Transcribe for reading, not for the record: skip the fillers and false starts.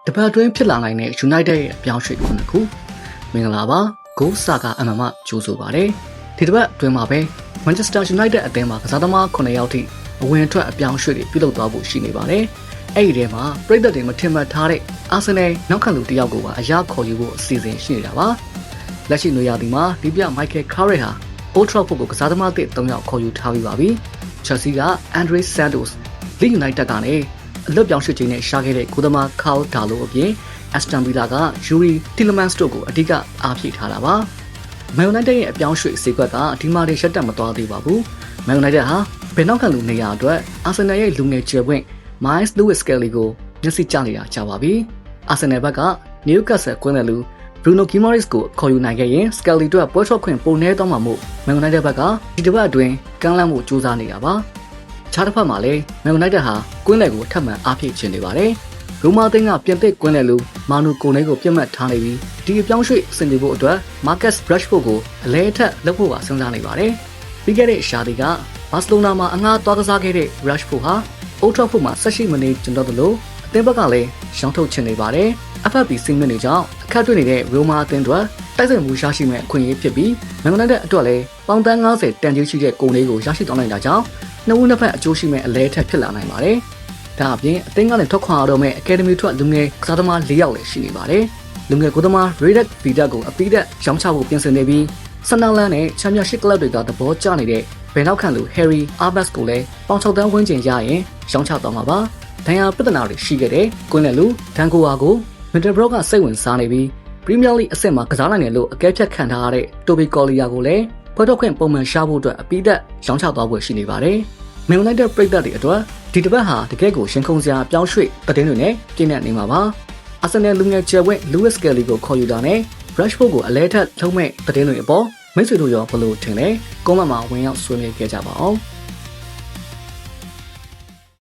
တပတ်တွင်းဖြစ်လာနိုင်တဲ့ United ရဲ့အပြောင်းရွှေ့ခုနှစ်ခုမင်္ဂလာပါ Goal Saga MMA ကြိုးဆိုပါရစေဒီတစ်ပတ်အတွင်းမှာပဲ Manchester United အသင်းမှာကစားသမား9ယောက်ထိအဝင်အထွက်အပြောင်းရွှေ့တွေပြုလုပ်သွားဖို့ရှိနေပါတယ်အဲ့ဒီထဲမှာပြည်သက်တွေမထင်မှတ်ထားတဲ့ Arsenal နောက်ခံလူတစ်ယောက်ကိုပါအရာခေါ်ယူဖို့အစီအစဉ်ရှိနေတာပါလက်ရှိနေရာဒီမှာဒီပြ Michael Carrick ဟာ Old Trafford ကိုကစားသမားသစ်3ယောက်ခေါ်ယူထားပြီးပါပြီ Chelsea က Andre Santos Leeds United ကနေအလွတ်ပြောင်းရွှေ့ခြင်းနဲ့ရှာခဲ့တဲ့ကိုသမား Carl Darlow အပြင် Aston Villa က Yuri Tielemans တို့ကိုအဓိကအားဖြည့်ထားတာပါ Man United ရဲ့အပြောင်းရွှေ့စေကွက်ကဒီမှာတွေရှက်တက်မသွားသေးပါဘူး Man United ဟာဘယ်နောက်ခံလူနေရာအတွက် Arsenal ရဲ့လူငယ်ကျယ်ပွင့် Miles Lewis Skelly ကိုမျက်စိကျနေတာကြာပါပြီ Arsenal ဘက်က Newcastle ကွင်းတဲ့လူ Bruno Guimaraes ကိုခေါ်ယူနိုင်ခဲ့ရင် Skelly တို့ပွဲထွက်ခွင့်ပုံနေတော့မှာမို့ Man United ဘက်ကဒီတစ်ပတ်အတွင်းကမ်းလှမ်းမှုစူးစမ်းနေတာပါခြားတစ်ဖက်မှာလည်း Man United ဟာကွင်းလယ်ကိုထပ်မံအားဖြည့်ခြင်းနေပါတယ်။ရိုမာအသင်းကပြင်သစ်ကွင်းလယ်လူမာနူကိုနေကိုပြတ်မှတ်ထားနေပြီးဒီအပြောင်းရွှေ့ဆင်ပြေဖို့အတွက် Marcus Rashford ကိုအလဲအထက်လုပ်ဖို့ပါစဉ်းစားနေပါတယ်။ပြီးခဲ့တဲ့ရှာဒီကဘာစီလိုနာမှာအငှားသွားကစားခဲ့တဲ့ Rashford ဟာ Old Trafford မှာဆက်ရှိမနေကျင်တော့တယ်လို့အသင်းဘက်ကလည်းရှောင်းထုတ်ချင်နေပါတယ်။ FFP စီမံနေကြောင်းအခက်တွေ့နေတဲ့ရိုမာအသင်းတို့တိုက်ဆိုင်မှုရရှိမဲ့အခွင့်အရေးဖြစ်ပြီး Man United အတွက်လည်းပေါင်တန်း90တန်ကြေးရှိတဲ့ကိုနေကိုရရှိသွားနိုင်တာကြောင့်နှစ်ဦးနှစ်ဖက်အကျိုးရှိမဲ့အလဲထက်ဖြစ်လာနိုင်ပါတယ်။ဒါအပြင်အသင်းကလည်းထွက်ခွာတော့မဲ့ Academy ထွက်လူငယ်ကစားသမား၄ယောက်လည်းရှိနေပါတယ်။လူငယ်ကိုသမား Redek Vida ကိုအပိသက်ရောင်းချဖို့ပြင်ဆင်နေပြီး Sunderland နဲ့ Championship Club တွေကသဘောကျနေတဲ့ဘယ်နောက်ခံလူ Harry Abbas ကိုလည်းပေါင်6တန်းဝန်းကျင်ရရင်ရောင်းချသွားမှာပါ။ဒဏ်ရာပြဿနာတွေရှိခဲ့တဲ့ကွင်းလယ်လူဒန်ကိုဝါကို Middlesbrough ကစိတ်ဝင်စားနေပြီး Premier League အဆင့်မှာကစားနိုင်တယ်လို့အကဲဖြတ်ခံထားရတဲ့ Toby Collier ကိုလည်းဖွဲ့ထုတ်ခွင့်ပုံမှန်ရှာဖို့အတွက်အပိသက်ရောင်းချသွားဖို့ရှိနေပါတယ်။ Man United ပြည်သက်တွေအတွက်ဒီတစ်ပတ်ဟာတကယ့်ကိုရှင်ခုန်စရာပြောင်းရွှေ့သတင်းတွေနဲ့ပြည့်နေနေမှာပါ။ Arsenal လူငယ်ကျယ်ဝင့် Lewis Skelly ကိုခေါ်ယူတာနဲ့ Rashford ကိုအလဲထက်လုံးမဲ့သတင်းတွေအပေါ်မိတ်ဆွေတို့ရောဘယ်လိုထင်လဲကွန်မန့်မှာဝင်ရောက်ဆွေးနွေးခဲ့ကြပါအောင်။